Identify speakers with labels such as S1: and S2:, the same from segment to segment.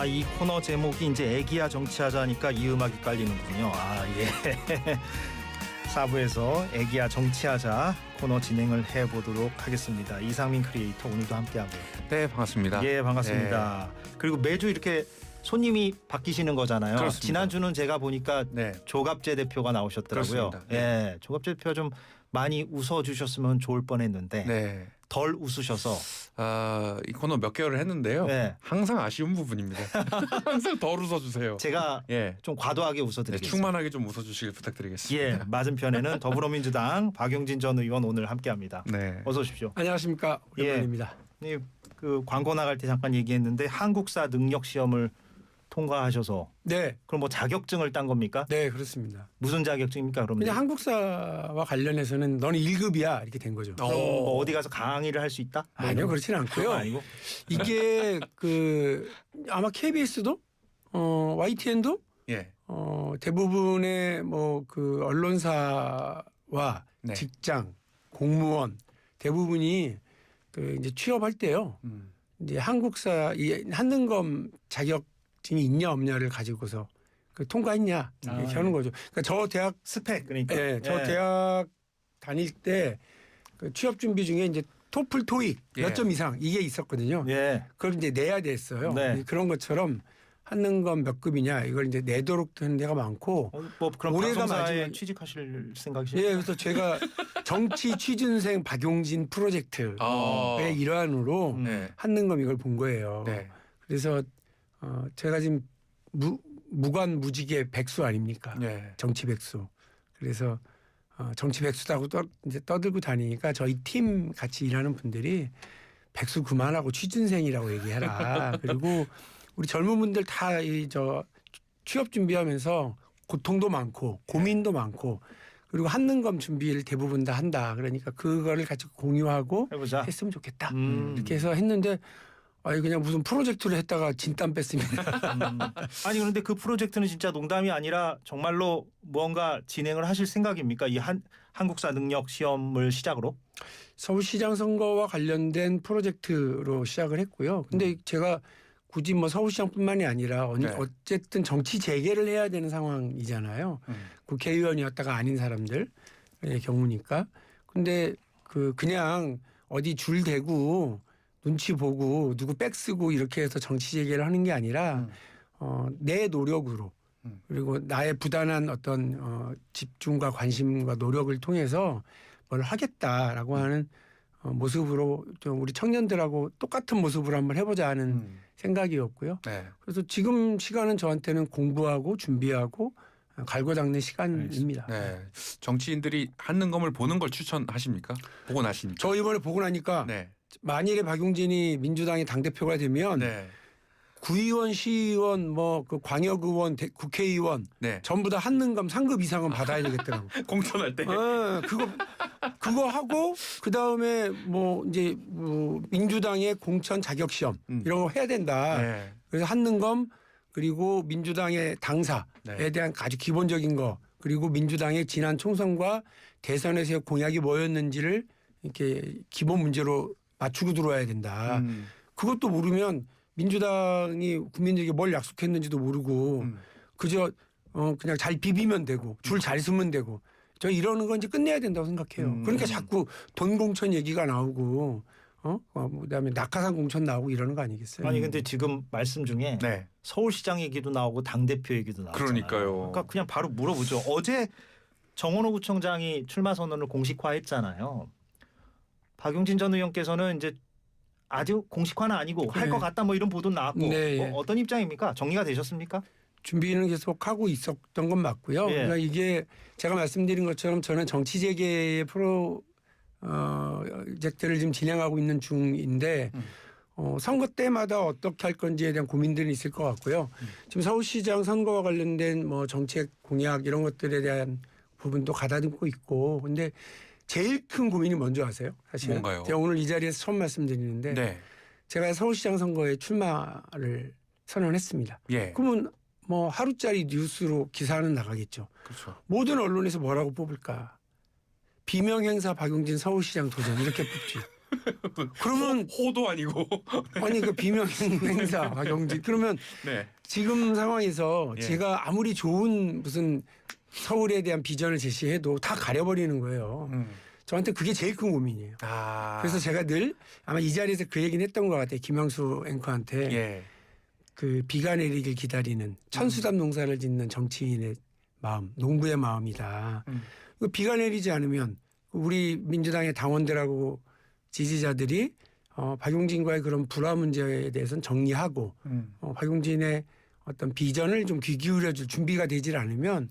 S1: 이 코너 제목이 이제 애기야 정치하자 하니까 이 음악이 깔리는군요. 예. 4부에서 애기야 정치하자 코너 진행을 해보도록 하겠습니다. 이상민 크리에이터 오늘도 함께하고요.
S2: 네, 반갑습니다.
S1: 예, 반갑습니다. 네. 그리고 매주 이렇게 손님이 바뀌시는 거잖아요.
S2: 그렇습니다.
S1: 지난주는 제가 보니까
S2: 네.
S1: 조갑재 대표가 나오셨더라고요.
S2: 그렇습니다.
S1: 예, 조갑재 대표 좀 많이 웃어주셨으면 좋을 뻔했는데
S2: 네.
S1: 덜 웃으셔서
S2: 이 코너 몇 개월을 했는데요.
S1: 네.
S2: 항상 아쉬운 부분입니다. 항상 덜 웃어주세요.
S1: 제가 좀 과도하게 웃어드리겠습니다.
S2: 네, 충만하게 좀 웃어주시길 부탁드리겠습니다.
S1: 예, 맞은편에는 더불어민주당 박용진 전 의원 오늘 함께합니다.
S2: 네.
S1: 어서 오십시오.
S3: 안녕하십니까, 오랜만입니다.
S1: 예, 그 광고 나갈 때 잠깐 얘기했는데 한국사 능력 시험을 통과하셔서
S3: 네,
S1: 그럼 뭐 자격증을 딴 겁니까?
S3: 네, 그렇습니다.
S1: 무슨 자격증입니까? 그러면
S3: 그냥 한국사와 관련해서는 너는 1급이야 이렇게 된 거죠.
S1: 뭐 어디 가서 강의를 할 수 있다? 뭐
S3: 아니요,
S1: 이런
S3: 그렇지는
S1: 그건
S3: 않고요.
S1: 아니고
S3: 이게 아마 KBS도 YTN도
S2: 예.
S3: 대부분의 언론사와
S2: 네.
S3: 직장, 공무원 대부분이 이제 취업할 때요. 이제 한국사 이 한능검 자격증이 있냐 없냐를 가지고서 통과했냐 이렇게 하는 거죠. 그러니까 저 대학
S1: 스펙 그러니까.
S3: 네, 저 대학 다닐 때 취업 준비 중에 이제 토플, 토익 몇 점 이상 이게 있었거든요.
S1: 예.
S3: 그걸 이제 내야 됐어요.
S1: 네.
S3: 그런 것처럼 한능검 몇 급이냐 이걸 이제 내도록 되는 데가 많고.
S1: 뭐 그럼
S3: 올해가
S1: 방송사에
S3: 마지막-
S1: 취직하실 생각이세요?
S3: 예, 그래서 제가 정치 취준생 박용진 프로젝트의 일환으로
S2: 네.
S3: 한능검 이걸 본 거예요.
S2: 네.
S3: 그래서 제가 지금 무관 무직의 백수 아닙니까?
S2: 네.
S3: 정치 백수. 그래서 정치 백수다고 이제 떠들고 다니니까 저희 팀 같이 일하는 분들이 백수 그만하고 취준생이라고 얘기해라. 그리고 우리 젊은 분들 다 취업 준비하면서 고통도 많고 고민도 많고 그리고 한능검 준비를 대부분 다 한다. 그러니까 그거를 같이 공유하고
S1: 해보자.
S3: 했으면 좋겠다.
S1: 음.
S3: 이렇게 해서 했는데 그냥 무슨 프로젝트를 했다가 진땀 뺐습니다.
S1: 아니 그런데 그 프로젝트는 진짜 농담이 아니라 정말로 무언가 진행을 하실 생각입니까? 이 한국사 능력 시험을 시작으로?
S3: 서울시장 선거와 관련된 프로젝트로 시작을 했고요. 근데 제가 굳이 서울시장뿐만이 아니라
S2: 네.
S3: 어쨌든 정치 재개를 해야 되는 상황이잖아요. 국회의원이었다가 아닌 사람들의 경우니까. 근데 그냥 어디 줄 대고 눈치 보고 누구 백 쓰고 이렇게 해서 정치 재개를 하는 게 아니라 내 노력으로 그리고 나의 부단한 어떤 집중과 관심과 노력을 통해서 뭘 하겠다라고 하는 모습으로 좀 우리 청년들하고 똑같은 모습으로 한번 해보자 하는 생각이었고요.
S2: 네.
S3: 그래서 지금 시간은 저한테는 공부하고 준비하고 갈고 닦는 시간입니다.
S2: 네. 정치인들이 한능검을 보는 걸 추천하십니까? 보고 나십니까?
S3: 저 이번에 보고 나니까
S2: 네.
S3: 만일에 박용진이 민주당의 당대표가 되면
S2: 네.
S3: 구의원, 시의원, 광역의원, 국회의원
S2: 네.
S3: 전부 다 한능검 3급 이상은 받아야 되겠더라고.
S2: 공천할 때.
S3: 그거 하고 그 다음에 이제 민주당의 공천 자격 시험 이런 거 해야 된다.
S2: 네.
S3: 그래서 한능검 그리고 민주당의 당사에
S2: 네.
S3: 대한 아주 기본적인 거 그리고 민주당의 지난 총선과 대선에서의 공약이 뭐였는지를 이렇게 기본 문제로 맞추고 들어와야 된다. 그것도 모르면 민주당이 국민들에게 뭘 약속했는지도 모르고 그저 그냥 잘 비비면 되고 줄 잘 쓰면 되고 저 이러는 건 이제 끝내야 된다고 생각해요. 그러니까 자꾸 돈 공천 얘기가 나오고 그다음에 낙하산 공천 나오고 이러는 거 아니겠어요?
S1: 아니 근데 지금 말씀 중에
S2: 네.
S1: 서울시장 얘기도 나오고 당대표 얘기도 나왔잖아요.
S2: 그러니까요.
S1: 그러니까 그냥 바로 물어보죠. 어제 정원호 구청장이 출마 선언을 공식화했잖아요. 박용진 전 의원께서는 이제 아직 공식화는 아니고 할 것 같다 이런 보도 나왔고
S3: 네.
S1: 어떤 입장입니까? 정리가 되셨습니까?
S3: 준비는 계속 하고 있었던 건 맞고요.
S1: 예.
S3: 그러니까 이게 제가 말씀드린 것처럼 저는 정치 재개의 프로젝트를 지금 진행하고 있는 중인데 선거 때마다 어떻게 할 건지에 대한 고민들이 있을 것 같고요. 지금 서울시장 선거와 관련된 정책 공약 이런 것들에 대한 부분도 가다듬고 있고 근데 제일 큰 고민이 뭔지 아세요? 사실
S2: 뭔가요?
S3: 제가 오늘 이 자리에서 처음 말씀드리는데
S2: 네.
S3: 제가 서울시장 선거에 출마를 선언했습니다.
S2: 예.
S3: 그러면 하루짜리 뉴스로 기사는 나가겠죠.
S2: 그렇죠.
S3: 모든 언론에서 뭐라고 뽑을까? 비명행사 박용진 서울시장 도전 이렇게 뽑지. 그러면
S2: 호도 아니고.
S3: 아니 그 비명 행사 박용진 그러면
S2: 네.
S3: 지금 상황에서
S2: 예.
S3: 제가 아무리 좋은 무슨 서울에 대한 비전을 제시해도 다 가려버리는 거예요. 저한테 그게 제일 큰 고민이에요.
S2: 아.
S3: 그래서 제가 늘 아마 이 자리에서 그 얘기는 했던 것 같아요. 김영수 앵커한테
S2: 예.
S3: 그 비가 내리길 기다리는 천수담 농사를 짓는 정치인의 마음, 농부의 마음이다. 그 비가 내리지 않으면 우리 민주당의 당원들하고 지지자들이 박용진과의 그런 불화 문제에 대해서는 정리하고 박용진의 어떤 비전을 좀 귀 기울여줄 준비가 되질 않으면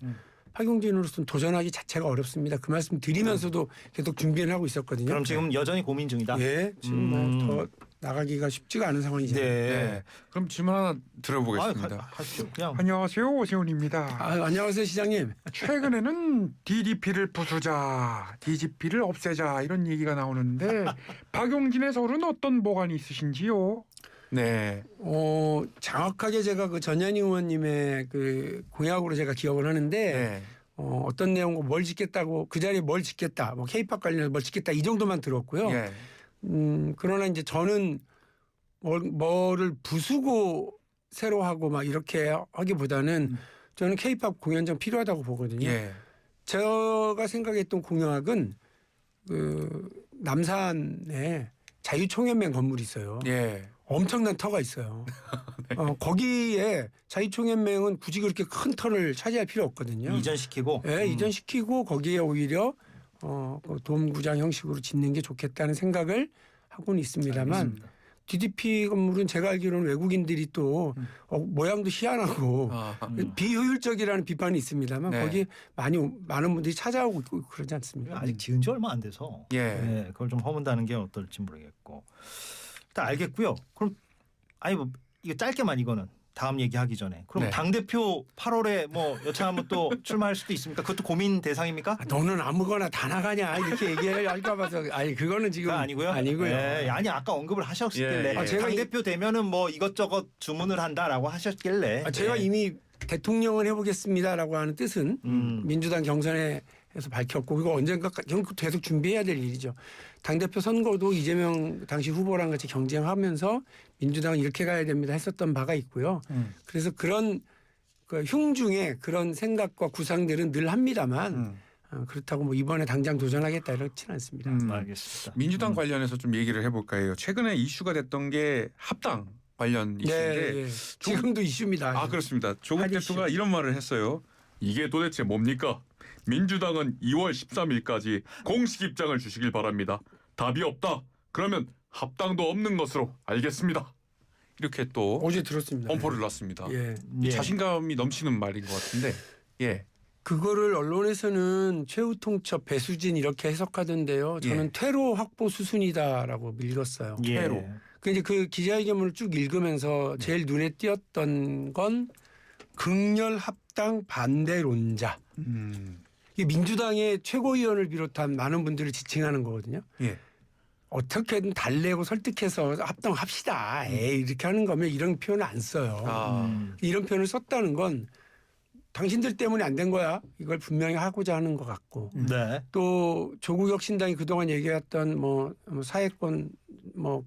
S3: 박용진으로서는 도전하기 자체가 어렵습니다. 그 말씀 드리면서도 계속 준비를 하고 있었거든요.
S1: 그럼 지금 여전히 고민 중이다.
S3: 예, 지금 뭐 더 나가기가 쉽지가 않은 상황이잖아요.
S2: 네. 그럼 질문 하나 들어보겠습니다.
S1: 하시죠. 그냥
S4: 안녕하세요, 오세훈입니다.
S3: 안녕하세요, 시장님.
S4: 최근에는 DDP를 부수자, DGP를 없애자 이런 얘기가 나오는데 박용진의 서울은 어떤 보관이 있으신지요?
S2: 네.
S3: 정확하게 제가 그 전현희 의원님의 그 공약으로 제가 기억을 하는데
S2: 네.
S3: 어떤 내용과 뭘 짓겠다고 그 자리에 뭘 짓겠다, 뭐 K-팝 관련해서 뭘 짓겠다 이 정도만 들었고요.
S2: 예.
S3: 그러나 이제 저는 뭐를 부수고 새로 하고 막 이렇게 하기보다는 저는 K-팝 공연장 필요하다고 보거든요.
S2: 예.
S3: 제가 생각했던 공약은 그 남산에 자유총연맹 건물이 있어요.
S2: 예.
S3: 엄청난 터가 있어요. 거기에 자유총연맹은 굳이 그렇게 큰 터를 차지할 필요 없거든요.
S1: 이전시키고.
S3: 예, 이전시키고 거기에 오히려 그 돔구장 형식으로 짓는 게 좋겠다는 생각을 하고는 있습니다만
S2: 알겠습니다.
S3: DDP 건물은 제가 알기로는 외국인들이 또 모양도 희한하고
S2: 아.
S3: 비효율적이라는 비판이 있습니다만
S2: 네.
S3: 거기 많은 분들이 찾아오고 있고 그러지 않습니까?
S1: 아직 지은 지 얼마 안 돼서
S2: 예.
S1: 네, 그걸 좀 허문다는 게 어떨지 모르겠고 일단 알겠고요. 그럼 아니 뭐 이거 짧게만 이거는 다음 얘기하기 전에 그럼
S2: 네.
S1: 당 대표 8월에 뭐 여차하면 또 출마할 수도 있습니까? 그것도 고민 대상입니까?
S3: 너는 아무거나 다 나가냐 이렇게 얘기할까 봐서 아니 그거는 지금
S1: 그거 아니고요.
S3: 아니고요.
S1: 네, 아니 아까 언급을 하셨길래
S2: 예, 예.
S3: 제가
S1: 당 대표 되면은 뭐 이것저것 주문을 한다라고 하셨길래
S3: 제가
S1: 네.
S3: 이미 대통령을 해보겠습니다라고 하는 뜻은 민주당 경선에서 밝혔고 그리고 언젠가 계속 준비해야 될 일이죠. 당대표 선거도 이재명 당시 후보랑 같이 경쟁하면서 민주당은 이렇게 가야 됩니다 했었던 바가 있고요. 그래서 그런 그 흉중에 그런 생각과 구상들은 늘 합니다만 그렇다고 뭐 이번에 당장 도전하겠다 이렇지는 않습니다.
S1: 알겠습니다.
S2: 민주당 관련해서 좀 얘기를 해볼까 해요. 최근에 이슈가 됐던 게 합당 관련 이슈인데
S3: 네, 예. 지금도 이슈입니다.
S2: 아 그렇습니다. 조국
S3: 한
S2: 대표가 이런 말을 했어요. 이게 도대체 뭡니까? 민주당은 2월 13일까지 공식 입장을 주시길 바랍니다. 답이 없다. 그러면 합당도 없는 것으로 알겠습니다. 이렇게 또
S3: 어제 들었습니다.
S2: 엄포를 놨습니다.
S3: 예.
S1: 예.
S2: 자신감이 넘치는 말인 것 같은데. 예.
S3: 그거를 언론에서는 최후 통첩 배수진 이렇게 해석하던데요. 저는
S2: 예.
S3: 퇴로 확보 수순이다라고 읽었어요.
S1: 예.
S2: 퇴로.
S3: 근데 그 기자회견문을 쭉 읽으면서 제일 눈에 띄었던 건 극렬 합당 반대론자. 이게 민주당의 최고위원을 비롯한 많은 분들을 지칭하는 거거든요.
S2: 예.
S3: 어떻게든 달래고 설득해서 합당합시다. 에이 이렇게 하는 거면 이런 표현을 안 써요.
S2: 아.
S3: 이런 표현을 썼다는 건 당신들 때문에 안 된 거야. 이걸 분명히 하고자 하는 것 같고.
S1: 네.
S3: 또 조국 혁신당이 그동안 얘기했던 뭐 사회권 뭐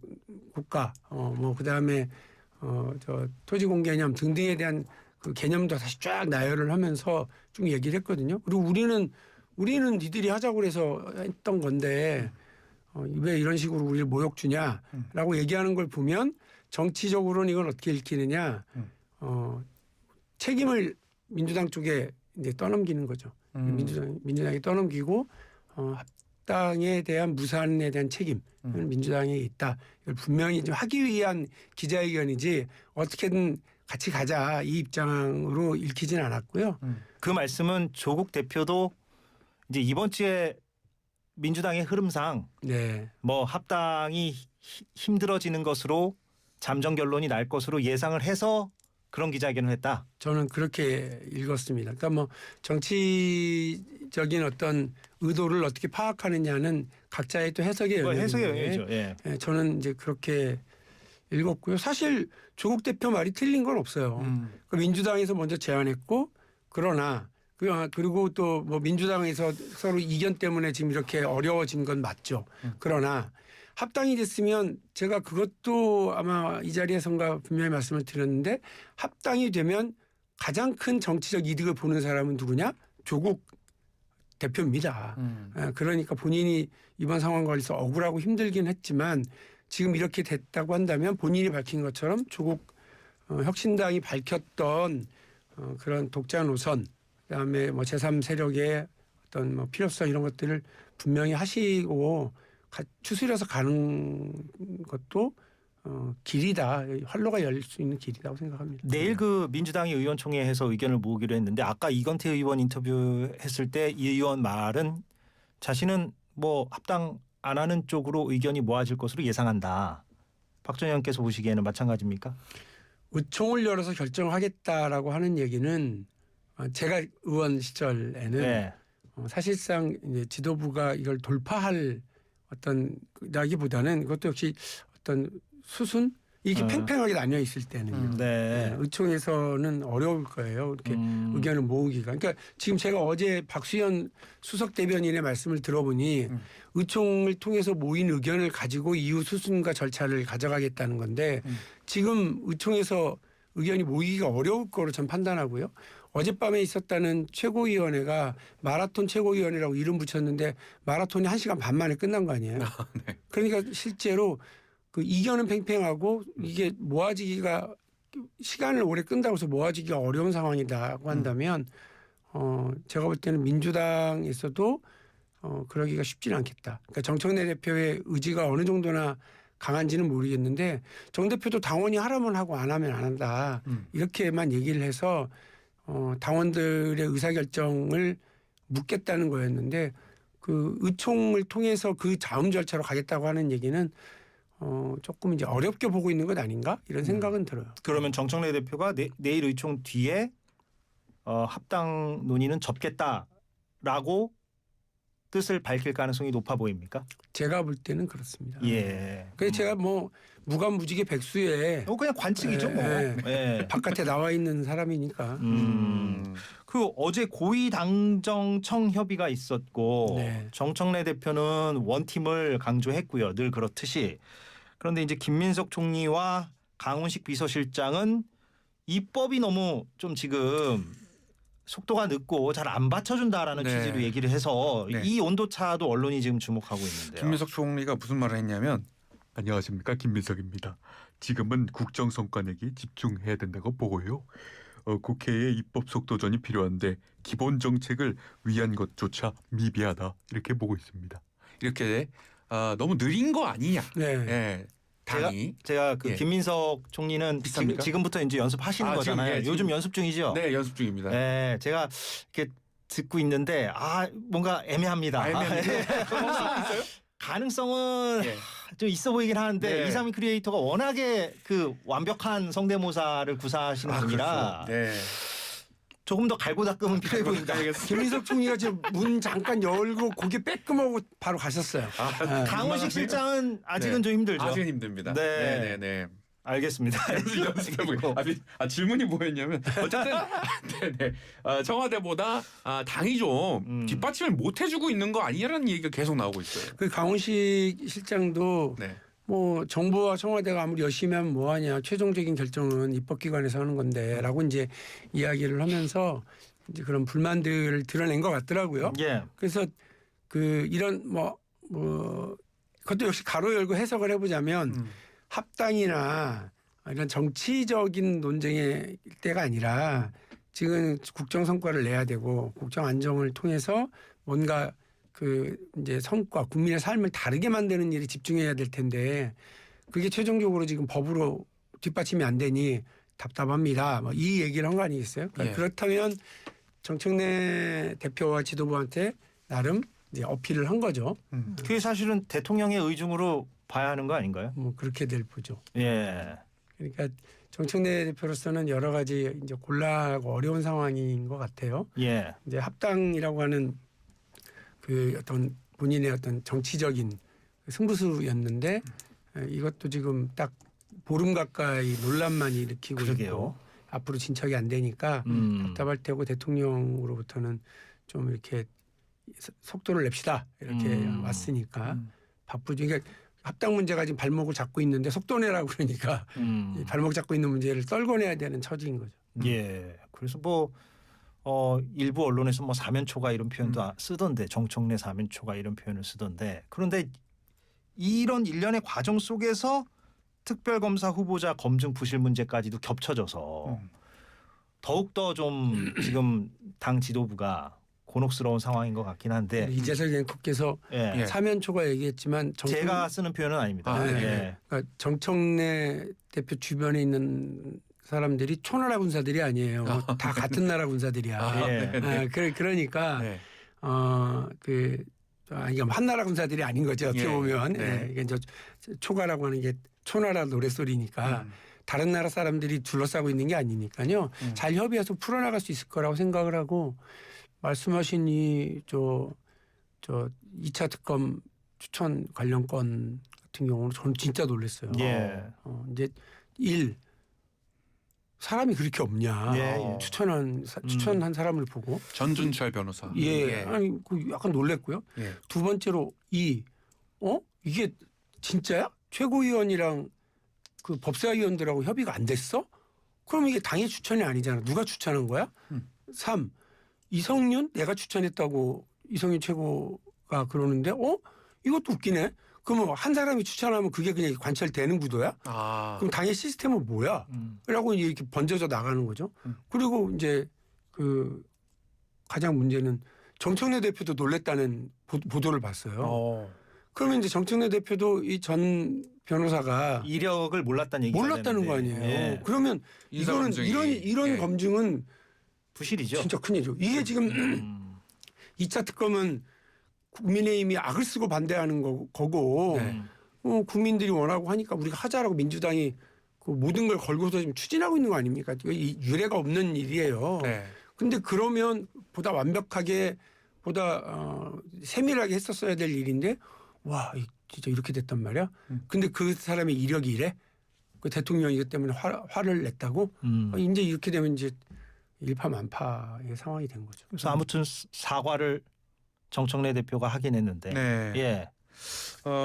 S3: 국가 뭐 그다음에 저 토지 공개념 등등에 대한 그 개념도 다시 쫙 나열을 하면서 쭉 얘기를 했거든요. 그리고 우리는 니들이 하자고 그래서 했던 건데 왜 이런 식으로 우리를 모욕 주냐라고 얘기하는 걸 보면 정치적으로는 이걸 어떻게 읽히느냐 책임을 민주당 쪽에 이제 떠넘기는 거죠. 민주당이 떠넘기고 합당에 대한 무산에 대한 책임은 민주당에 있다. 이걸 분명히 좀 하기 위한 기자회견이지 어떻게든 같이 가자 이 입장으로 읽히진 않았고요.
S1: 그 말씀은 조국 대표도 이제 이번 주에 민주당의 흐름상
S3: 네.
S1: 뭐 합당이 힘들어지는 것으로 잠정 결론이 날 것으로 예상을 해서 그런 기자회견을 했다.
S3: 저는 그렇게 읽었습니다. 그러니까 뭐 정치적인 어떤 의도를 어떻게 파악하느냐는 각자의 또 해석의 영역인데
S1: 해석의 영역이죠. 예.
S3: 예, 저는 이제 그렇게 읽었고요. 사실 조국 대표 말이 틀린 건 없어요. 그 민주당에서 먼저 제안했고 그러나 그리고 또 뭐 민주당에서 서로 이견 때문에 지금 이렇게 어려워진 건 맞죠. 그러나 합당이 됐으면 제가 그것도 아마 이 자리에선가 분명히 말씀을 드렸는데 합당이 되면 가장 큰 정치적 이득을 보는 사람은 누구냐? 조국 대표입니다. 그러니까 본인이 이번 상황 관련해서 억울하고 힘들긴 했지만 지금 이렇게 됐다고 한다면 본인이 밝힌 것처럼 조국 혁신당이 밝혔던 그런 독자 노선, 그다음에 뭐 제3세력의 어떤 뭐 필요성 이런 것들을 분명히 하시고 추스려서 가는 것도 길이다. 활로가 열릴 수 있는 길이라고 생각합니다.
S1: 내일 그 민주당이 의원총회에서 의견을 모으기로 했는데 아까 이건태 의원 인터뷰했을 때 이 의원 말은 자신은 뭐 합당 안 하는 쪽으로 의견이 모아질 것으로 예상한다. 박 전 의원께서 보시기에는 마찬가지입니까?
S3: 의총을 열어서 결정하겠다라고 하는 얘기는 제가 의원 시절에는
S1: 네.
S3: 사실상 이제 지도부가 이걸 돌파할 어떤 나기보다는 그것도 역시 어떤 수순 이렇게 팽팽하게 나뉘어 있을 때는요.
S1: 네.
S3: 의총에서는 어려울 거예요. 이렇게 의견을 모으기가. 그러니까 지금 제가 어제 박수현 수석 대변인의 말씀을 들어보니 의총을 통해서 모인 의견을 가지고 이후 수순과 절차를 가져가겠다는 건데 지금 의총에서 의견이 모이기가 어려울 거로 전 판단하고요. 어젯밤에 있었다는 최고위원회가 마라톤 최고위원회라고 이름 붙였는데 마라톤이 1시간 반 만에 끝난 거 아니에요.
S4: 네.
S3: 그러니까 실제로 그 이견은 팽팽하고 이게 모아지기가 시간을 오래 끈다고 해서 모아지기가 어려운 상황이라고 한다면 제가 볼 때는 민주당에서도 그러기가 쉽지는 않겠다. 그러니까 정청래 대표의 의지가 어느 정도나 강한지는 모르겠는데 정 대표도 당원이 하라면 하고 안 하면 안 한다. 이렇게만 얘기를 해서 당원들의 의사결정을 묻겠다는 거였는데 그 의총을 통해서 그 다음 절차로 가겠다고 하는 얘기는 조금 이제 어렵게 보고 있는 것 아닌가 이런 생각은 들어요.
S1: 그러면 정청래 대표가 내일 의총 뒤에 합당 논의는 접겠다라고 뜻을 밝힐 가능성이 높아 보입니까?
S3: 제가 볼 때는 그렇습니다.
S1: 예.
S3: 그래서 제가 뭐 무감무지개 백수에
S1: 그냥 관측이죠. 뭐. 예.
S3: 바깥에 나와 있는 사람이니까.
S1: 그 어제 고위 당정청 협의가 있었고
S3: 네.
S1: 정청래 대표는 원팀을 강조했고요. 늘 그렇듯이. 그런데 이제 김민석 총리와 강훈식 비서실장은 입법이 너무 좀 지금 속도가 늦고 잘 안 받쳐준다라는
S4: 네.
S1: 취지로 얘기를 해서
S4: 네.
S1: 이 온도차도 언론이 지금 주목하고 있는데요.
S4: 김민석 총리가 무슨 말을 했냐면
S2: 안녕하십니까, 김민석입니다. 지금은 국정성과 내기 집중해야 된다고 보고요. 국회의 입법 속도전이 필요한데 기본 정책을 위한 것조차 미비하다 이렇게 보고 있습니다.
S4: 이렇게 너무 느린 거 아니냐.
S3: 네.
S4: 예. 당이.
S1: 제가 그
S4: 예.
S1: 김민석 총리는
S4: 비슷합니까?
S1: 지금부터 이제 연습하시는 거잖아요.
S4: 지금, 예,
S1: 요즘 연습 중이죠.
S4: 네, 연습 중입니다.
S1: 네, 제가 이렇게 듣고 있는데 뭔가 애매합니다. 가능성은
S4: 예.
S1: 좀 있어 보이긴 하는데
S4: 네.
S1: 이상민 크리에이터가 워낙에 그 완벽한 성대모사를 구사하시는 분이라
S4: 그렇죠. 네.
S1: 조금 더 갈고 닦으면 필요해 보인다.
S3: 김민석 총리가 지금 문 잠깐 열고 고개 빼끔하고 바로 가셨어요. 네.
S1: 강훈식 실장은 아직은
S4: 네.
S1: 좀 힘들죠.
S4: 아직은 힘듭니다.
S1: 네.
S4: 네.
S1: 알겠습니다.
S4: 연습해보고. 질문이 뭐였냐면 어쨌든 네네. 청와대보다 당이 좀 뒷받침을 못 해주고 있는 거 아니냐라는 얘기가 계속 나오고 있어요.
S3: 그 강훈식 실장도
S4: 네.
S3: 뭐 정부와 청와대가 아무리 열심히 하면 뭐하냐 최종적인 결정은 입법기관에서 하는 건데라고 이제 이야기를 하면서 이제 그런 불만들을 드러낸 것 같더라고요.
S1: 예.
S3: 그래서 그 이런 뭐 그것도 역시 가로 열고 해석을 해보자면 합당이나 이런 정치적인 논쟁의 때가 아니라 지금 국정 성과를 내야 되고 국정 안정을 통해서 뭔가 그 이제 성과 국민의 삶을 다르게 만드는 일에 집중해야 될 텐데 그게 최종적으로 지금 법으로 뒷받침이 안 되니 답답합니다. 뭐 이 얘기를 한 거 아니겠어요? 그러니까
S4: 예.
S3: 그렇다면 정청래 대표와 지도부한테 나름 이제 어필을 한 거죠.
S1: 그게 사실은 대통령의 의중으로 봐야 하는 거 아닌가요?
S3: 뭐 그렇게 될 보죠.
S1: 예.
S3: 그러니까 정청래 대표로서는 여러 가지 이제 곤란하고 어려운 상황인 것 같아요.
S1: 예.
S3: 이제 합당이라고 하는 그 어떤 본인의 어떤 정치적인 승부수였는데 이것도 지금 딱 보름 가까이 논란만 일으키고
S1: 그러게요.
S3: 있고 앞으로 진척이 안 되니까 답답할 테고 대통령으로부터는 좀 이렇게 속도를 냅시다 이렇게 왔으니까 바쁘죠. 그러니까 합당 문제가 지금 발목을 잡고 있는데 속도 내라고 그러니까 이 발목 잡고 있는 문제를 떨궈내야 되는 처지인 거죠.
S1: 예. 그래서 뭐 일부 언론에서 뭐 사면초가 이런 표현도 쓰던데 정청래 사면초가 이런 표현을 쓰던데 그런데 이런 일련의 과정 속에서 특별검사 후보자 검증 부실 문제까지도 겹쳐져서 더욱더 좀 지금 당 지도부가 곤혹스러운 상황인 것 같긴 한데
S3: 이재석 앵커께서
S1: 예.
S3: 사면초가 얘기했지만
S1: 제가 쓰는 표현은 아닙니다.
S4: 아, 네.
S1: 예.
S3: 그러니까 정청래 대표 주변에 있는 사람들이 초나라 군사들이 아니에요. 다 같은 나라 군사들이야.
S1: 예.
S3: 그러니까
S4: 네.
S3: 이게 한나라 군사들이 아닌 거죠. 어떻게
S4: 예.
S3: 보면
S4: 네.
S3: 이게 저 초가라고 하는 게 초나라 노랫소리니까 다른 나라 사람들이 둘러싸고 있는 게 아니니까요. 잘 협의해서 풀어나갈 수 있을 거라고 생각을 하고 말씀하신 이 2차 특검 추천 관련 건 같은 경우는 저는 진짜 놀랐어요.
S1: 예.
S3: 이제 사람이 그렇게 없냐.
S1: 예.
S3: 추천한 사람을 보고
S4: 전준철 변호사.
S3: 예. 아니 약간 놀랬고요.
S4: 예.
S3: 두 번째로 이게 진짜야? 최고위원이랑 그 법사위원들하고 협의가 안 됐어? 그럼 이게 당의 추천이 아니잖아. 누가 추천한 거야? 3. 이성윤 내가 추천했다고 이성윤 최고가 그러는데 이것도 웃기네. 그러면 한 사람이 추천하면 그게 그냥 관철되는 구도야? 그럼 당의 시스템은 뭐야? 라고 이렇게 번져져 나가는 거죠. 그리고 이제 그 가장 문제는 정청래 대표도 놀랬다는 보도를 봤어요. 그러면 이제 정청래 대표도 이 전 변호사가
S1: 이력을 몰랐다는 얘기가
S3: 몰랐다는 거
S1: 되는데.
S3: 아니에요.
S1: 예.
S3: 그러면
S4: 인사
S3: 이거는
S4: 검증이.
S3: 이런
S4: 예.
S3: 검증은
S1: 부실이죠.
S3: 진짜 큰일이죠. 이게 지금 2차 특검은 국민의힘이 악을 쓰고 반대하는 거고
S4: 네.
S3: 국민들이 원하고 하니까 우리가 하자라고 민주당이 그 모든 걸 걸고서 지금 추진하고 있는 거 아닙니까? 이 유례가 없는 일이에요.
S4: 네.
S3: 근데 그러면 보다 완벽하게 보다 세밀하게 했었어야 될 일인데 와 진짜 이렇게 됐단 말이야. 근데 그 사람의 이력이 이래? 그 대통령이 이것 때문에 화를 냈다고? 이제 이렇게 되면 이제 일파만파의 상황이 된 거죠.
S1: 그래서 아무튼 사과를 정청래 대표가 하긴 했는데
S4: 네.
S1: 예.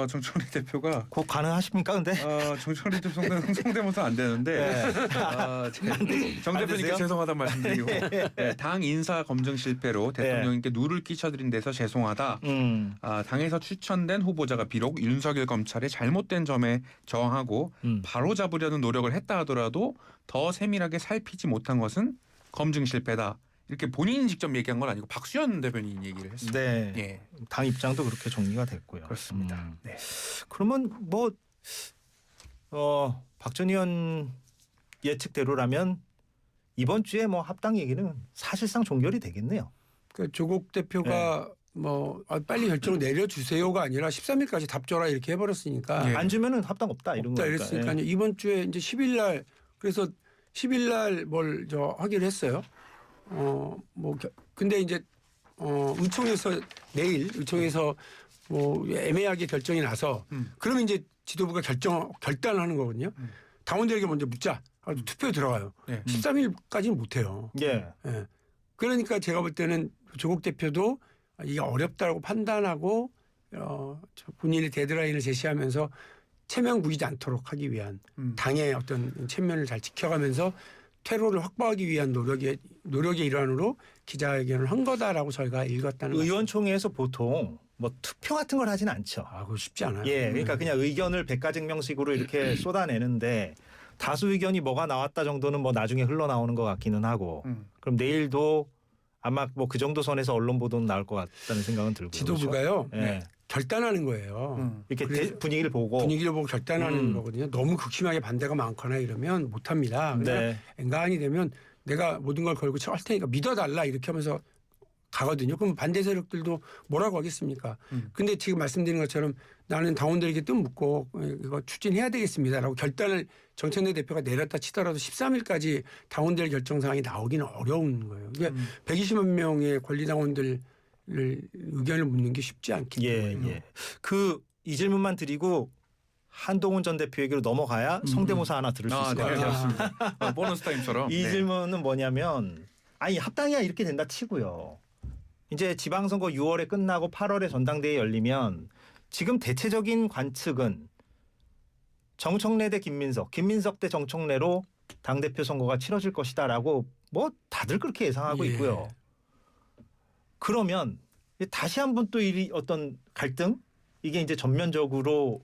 S4: 정청래 대표가
S1: 곧 가능하십니까 근데?
S4: 정청래 대표 성대모사 안 되는데 정 대표님께
S1: 되세요?
S4: 죄송하다는 말씀드리고 네, 당 인사 검증 실패로 대통령님께 누를 끼쳐드린 데서 죄송하다. 당에서 추천된 후보자가 비록 윤석열 검찰의 잘못된 점에 저항하고 바로 잡으려는 노력을 했다 하더라도 더 세밀하게 살피지 못한 것은 검증 실패다. 이렇게 본인이 직접 얘기한 건 아니고 박수현 대변인 얘기를 했습니다.
S1: 네.
S4: 예.
S1: 당 입장도 그렇게 정리가 됐고요.
S4: 그렇습니다. 네.
S1: 그러면 뭐 박 전 의원 예측대로라면 이번 주에 뭐 합당 얘기는 사실상 종결이 되겠네요.
S3: 그 조국 대표가 빨리 결정을 내려주세요가 아니라 13일까지 답줘라 이렇게 해버렸으니까
S4: 예.
S1: 안 주면은 합당 없다 이런
S3: 없다
S1: 거니까.
S3: 이랬으니까요. 이번 주에 이제 10일 날 그래서 10일 날 뭘 하기로 했어요. 근데 이제 의총에서 내일 의총에서 애매하게 결정이 나서 그러면 이제 지도부가 결단하는 거거든요. 당원들에게 먼저 묻자. 투표에 들어가요.
S4: 네.
S3: 13일까지는 못 해요.
S1: 예.
S3: 예. 그러니까 제가 볼 때는 조국 대표도 이게 어렵다고 판단하고 본인의 데드라인을 제시하면서 체면구이지 않도록 하기 위한 당의 어떤 체면을 잘 지켜가면서 퇴로를 확보하기 위한 노력의 일환으로 기자회견을 한 거다라고 저희가 읽었다는 거죠.
S1: 의원총회에서 보통 뭐 투표 같은 걸 하진 않죠.
S3: 그거 쉽지 않아요.
S1: 예, 그러니까 그냥 의견을 백가증명식으로 이렇게 쏟아내는데 다수 의견이 뭐가 나왔다 정도는 뭐 나중에 흘러나오는 것 같기는 하고 그럼 내일도 아마 뭐 그 정도 선에서 언론 보도는 나올 것 같다는 생각은 들고요.
S3: 지도부가요.
S1: 그렇죠? 예.
S3: 결단하는 거예요.
S1: 이렇게
S3: 그래서
S1: 분위기를 보고
S3: 분위기를 보고 결단하는 거거든요. 너무 극심하게 반대가 많거나 이러면 못합니다.
S1: 네.
S3: 엔간히 되면 내가 모든 걸 걸고 할 테니까 믿어달라 이렇게 하면서 가거든요. 그럼 반대 세력들도 뭐라고 하겠습니까? 근데 지금 말씀드린 것처럼 나는 당원들에게 뜻 묻고 이거 추진해야 되겠습니다라고 결단을 정청래 대표가 내렸다 치더라도 13일까지 당원들 결정 사항이 나오기는 어려운 거예요. 이게 120만 명의 권리당원들 의견을 묻는 게 쉽지 않기 때문에.
S1: 예. 이 질문만 드리고 한동훈 전 대표에게로 넘어가야 성대모사 하나 들을 수 있을 것
S4: 네,
S1: 같아요.
S4: 그렇습니다. 보너스 타임처럼.
S1: 이 질문은 뭐냐면 합당이야 이렇게 된다 치고요. 이제 지방선거 6월에 끝나고 8월에 전당대회 열리면 지금 대체적인 관측은 정청래 대 김민석, 김민석 대 정청래로 당대표 선거가 치러질 것이다라고 뭐 다들 그렇게 예상하고
S3: 예.
S1: 있고요. 그러면 다시 한번 또 어떤 갈등 이게 이제 전면적으로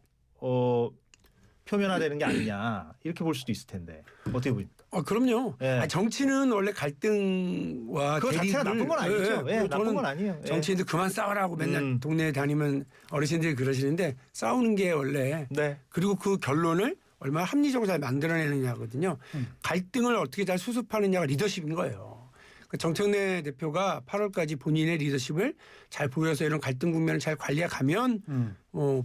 S1: 표면화되는 게 아니냐 이렇게 볼 수도 있을 텐데 어떻게 보입니까?
S3: 그럼요.
S1: 예.
S3: 아니, 정치는 원래 갈등과
S1: 그거
S3: 대립을
S1: 자체가 나쁜 건 아니죠. 예, 나쁜
S3: 저는
S1: 건 아니에요. 예.
S3: 정치인들 그만 싸우라고 맨날 동네에 다니면 어르신들이 그러시는데 싸우는 게 원래
S1: 네.
S3: 그리고 그 결론을 얼마나 합리적으로 잘 만들어내느냐거든요. 갈등을 어떻게 잘 수습하느냐가 리더십인 거예요. 그 정청래 대표가 8월까지 본인의 리더십을 잘 보여서 이런 갈등 국면을 잘 관리해 가면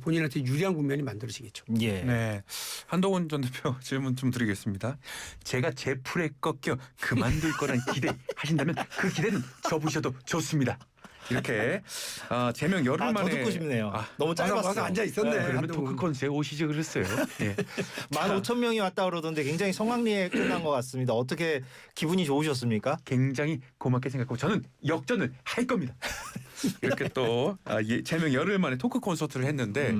S3: 본인한테 유리한 국면이 만들어지겠죠.
S1: 예.
S4: 네. 한동훈 전 대표 질문 좀 드리겠습니다. 제가 제 풀에 꺾여 그만둘 거란 기대하신다면 그 기대는 접으셔도 좋습니다. 이렇게 제명 열흘
S1: 더
S4: 만에
S1: 듣고 싶네요. 너무 짧았어.
S3: 와서 앉아 있었네.
S4: 그러면
S3: 한동훈.
S4: 토크 콘서트에 오시죠 그랬어요. 네.
S1: 15,000명이 왔다 그러던데 굉장히 성황리에 끝난 것 같습니다. 어떻게 기분이 좋으셨습니까?
S4: 굉장히 고맙게 생각하고 저는 역전을 할 겁니다. 이렇게 또 제명 열흘 만에 토크 콘서트를 했는데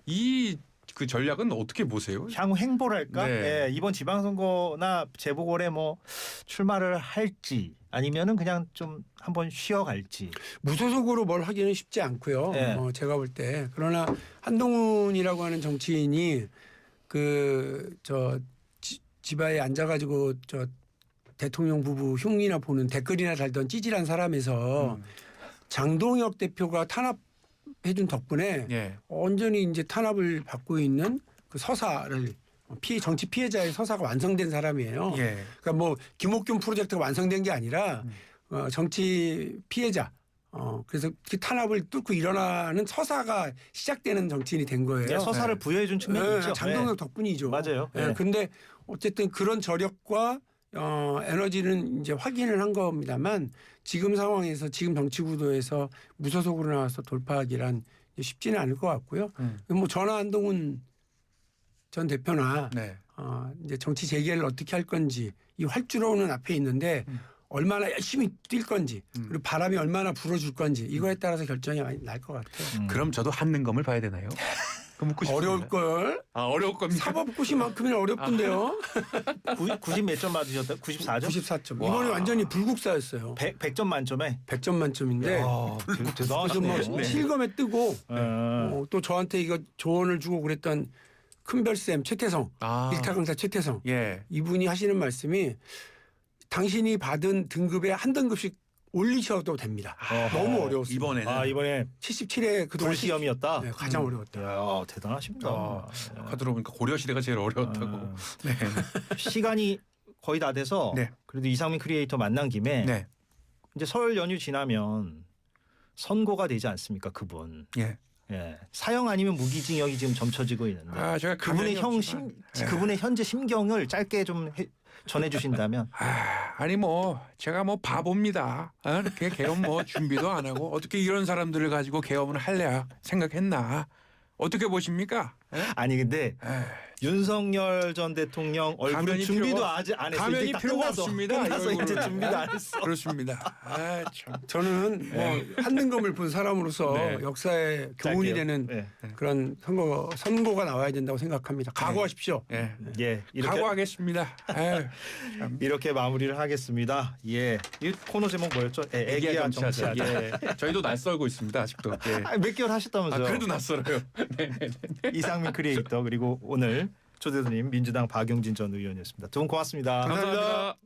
S4: 이 그 전략은 어떻게 보세요?
S1: 향후 행보랄까?
S4: 네.
S1: 예, 이번 지방선거나 재보궐에 뭐 출마를 할지 아니면은 그냥 좀 한번 쉬어갈지.
S3: 무소속으로 뭘 하기는 쉽지 않고요.
S1: 네.
S3: 제가 볼 때 그러나 한동훈이라고 하는 정치인이 집안에 앉아가지고 대통령 부부 흉이나 보는 댓글이나 달던 찌질한 사람에서 장동혁 대표가 탄압해준 덕분에
S4: 예.
S3: 온전히 이제 탄압을 받고 있는 그 서사를 정치 피해자의 서사가 완성된 사람이에요.
S4: 예.
S3: 그러니까 뭐 김옥균 프로젝트가 완성된 게 아니라 정치 피해자. 그래서 그 탄압을 뚫고 일어나는 서사가 시작되는 정치인이 된 거예요.
S1: 예, 서사를
S4: 네.
S1: 부여해준 측면이 있죠.
S3: 장동혁
S1: 예.
S3: 덕분이죠.
S1: 맞아요.
S3: 예.
S1: 예.
S3: 근데 어쨌든 그런 저력과 에너지는 이제 확인을 한 겁니다만 지금 상황에서 지금 정치 구도에서 무소속으로 나와서 돌파하기란 쉽지는 않을 것 같고요. 뭐 저나 한동훈 전 대표나
S4: 네.
S3: 이제 정치 재개를 어떻게 할 건지 이 활주로는 앞에 있는데 얼마나 열심히 뛸 건지 그리고 바람이 얼마나 불어줄 건지 이거에 따라서 결정이 많이 날 것 같아요.
S4: 그럼 저도 한능검을 봐야 되나요? 그럼 묻고 싶습니다.
S3: 어려울 걸.
S4: 어려울 겁니다.
S3: 사법고시만큼이나 어렵던데요.
S1: 90 몇 점 맞으셨다? 94점?
S3: 94점.
S1: 와.
S3: 이번에 완전히 불국사였어요.
S1: 100점 만점에?
S3: 100점 만점인데 그래서
S1: 대단하시네요.
S3: 뭐 실검에 뜨고 또 저한테 이거 조언을 주고 그랬던 큰별쌤 최태성 일타 강사 최태성
S4: 예.
S3: 이분이 하시는 말씀이 당신이 받은 등급에 한 등급씩 올리셔도 됩니다. 너무 어려웠습니다.
S4: 이번에는
S1: 이번에
S3: 77회 그동안
S1: 불시험이었다?
S3: 네, 가장 어려웠다.
S1: 이야, 대단하십니다.
S4: 아까 들어보니까 고려 시대가 제일 어려웠다고. 네.
S1: 시간이 거의 다 돼서
S4: 네.
S1: 그래도 이상민 크리에이터 만난 김에
S4: 네.
S1: 이제 설 연휴 지나면 선고가 되지 않습니까? 그분.
S4: 예.
S1: 예. 사형 아니면 무기징역이 지금 점쳐지고 있는데
S4: 제가
S1: 그분의 그분의 현재 심경을 짧게 좀 전해주신다면.
S4: 아니 뭐 제가 뭐 바보입니다. 그냥 개업 뭐 준비도 안 하고 어떻게 이런 사람들을 가지고 개업을 할래야 생각했나? 어떻게 보십니까?
S1: 아니 근데 윤석열 전 대통령 얼굴
S4: 가면이
S1: 준비도
S4: 필요가-
S1: 아직 안 했어.
S4: 가면이
S1: 이제 딱
S4: 필요가
S1: 끝나서,
S4: 없습니다.
S1: 끝나서
S4: 이
S1: 이제
S4: 얼굴은.
S1: 준비도 안 했어.
S4: 그렇습니다. 참.
S3: 저는 뭐 한능검을 본 사람으로서
S4: 네.
S3: 역사의 교훈이
S1: 짧게요.
S3: 되는
S1: 예.
S3: 그런 선고가 나와야 된다고 생각합니다. 각오하십시오.
S4: 예.
S1: 예. 이렇게
S4: 각오하겠습니다.
S1: 이렇게 마무리를 하겠습니다. 예. 이 코너 제목 뭐였죠? 애기야 정치하자. 예.
S4: 저희도 낯설고 있습니다. 아직도. 예.
S1: 몇 개월 하셨다면서요?
S4: 그래도 낯설어요.
S1: 이상민 크리에이터 그리고 오늘 초대 손님 민주당 박용진 전 의원이었습니다. 두 분 고맙습니다.
S4: 감사합니다.